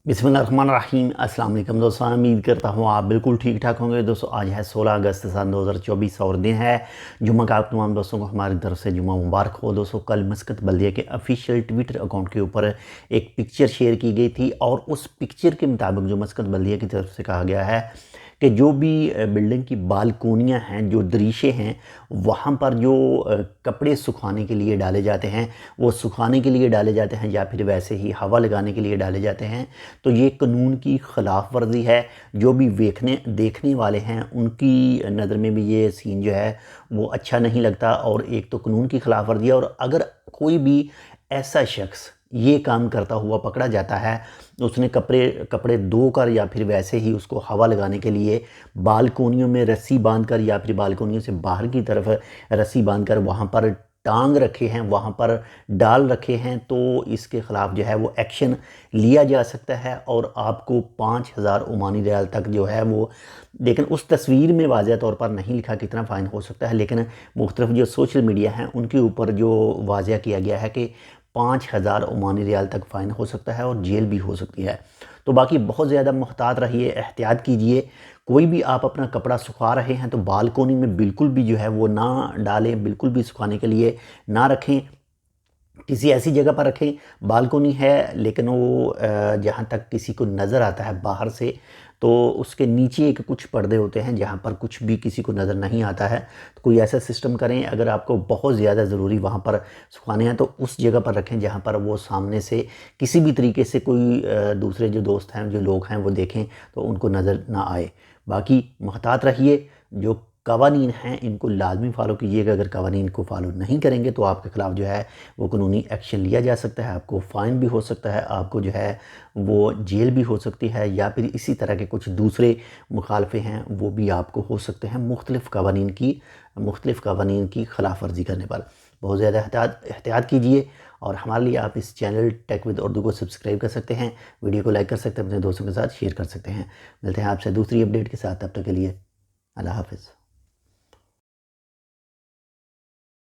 बिस्मिल्लाहिर्रहमानिर्रहीम। अस्सलाम वालेकुम दोस्तों, उम्मीद करता हूँ आप बिल्कुल ठीक ठाक होंगे। दोस्तों आज है 16 अगस्त सन 2024 और दिन है जुम्मा का। आप तमाम दोस्तों को हमारी तरफ से जुम्मा मुबारक हो। दोस्तों कल मस्कत बल्दिया के ऑफिशियल ट्विटर अकाउंट के ऊपर एक पिक्चर शेयर की गई थी और उस पिक्चर के मुताबिक जो मस्कत बल्दिया की तरफ से कहा गया है कि जो भी बिल्डिंग की बालकोनियाँ हैं, जो दरीशे हैं, वहाँ पर जो कपड़े सुखाने के लिए डाले जाते हैं वो सुखाने के लिए डाले जाते हैं या फिर वैसे ही हवा लगाने के लिए डाले जाते हैं, तो ये कानून की ख़िलाफ़ वर्जी है। जो भी देखने वाले हैं उनकी नज़र में भी ये सीन जो है वो अच्छा नहीं लगता और एक तो कानून की ख़िलाफ़ वर्जी है। और अगर कोई भी ऐसा शख्स ये काम करता हुआ पकड़ा जाता है, उसने कपड़े धोकर या फिर वैसे ही उसको हवा लगाने के लिए बालकोनियों में रस्सी बांधकर या फिर बालकोनियों से बाहर की तरफ रस्सी बांधकर वहाँ पर टांग रखे हैं, वहाँ पर डाल रखे हैं, तो इसके ख़िलाफ़ जो है वो एक्शन लिया जा सकता है और आपको 5,000 ओमानी रियाल तक जो है वो, लेकिन उस तस्वीर में वाज़ह तौर पर नहीं लिखा कितना फ़ाइन हो सकता है, लेकिन मुख्तलिफ जो सोशल मीडिया हैं उनके ऊपर जो वाज़ह किया गया है कि 5,000 ओमानी रियाल तक फ़ाइन हो सकता है और जेल भी हो सकती है। तो बाकी बहुत ज़्यादा मुहतात रहिए, एहतियात कीजिए। कोई भी आप अपना कपड़ा सुखा रहे हैं तो बालकोनी में बिल्कुल भी जो है वो ना डालें, बिल्कुल भी सुखाने के लिए ना रखें। किसी ऐसी जगह पर रखें, बालकोनी है लेकिन वो जहाँ तक किसी को नज़र आता है बाहर से, तो उसके नीचे एक कुछ पर्दे होते हैं जहाँ पर कुछ भी किसी को नज़र नहीं आता है। तो कोई ऐसा सिस्टम करें, अगर आपको बहुत ज़्यादा ज़रूरी वहाँ पर सुखाने हैं तो उस जगह पर रखें जहाँ पर वो सामने से किसी भी तरीके से कोई दूसरे जो दोस्त हैं, जो लोग हैं, वो देखें तो उनको नज़र ना आए। बाकी मुहतात रहिए, जो कवानीन हैं इनको लाजमी फ़ॉलो कीजिएगा। अगर कवानीन को फॉलो नहीं करेंगे तो आपके ख़िलाफ़ जो है वो कानूनी एक्शन लिया जा सकता है, आपको फ़ाइन भी हो सकता है, आपको जो है वो जेल भी हो सकती है, या फिर इसी तरह के कुछ दूसरे मुखालफे हैं वो भी आपको हो सकते हैं मुख्तलिफ़ कवानीन की ख़िलाफ़ वर्जी करने पर। बहुत ज़्यादा एहतियात कीजिए और हमारे लिए आप इस चैनल टेक विद उर्दू को सब्सक्राइब कर सकते हैं, वीडियो को लाइक कर सकते हैं, अपने दोस्तों के साथ शेयर कर सकते हैं। मिलते हैं आपसे दूसरी अपडेट के साथ, तब तक के लिए अल्लाह हाफ़िज़।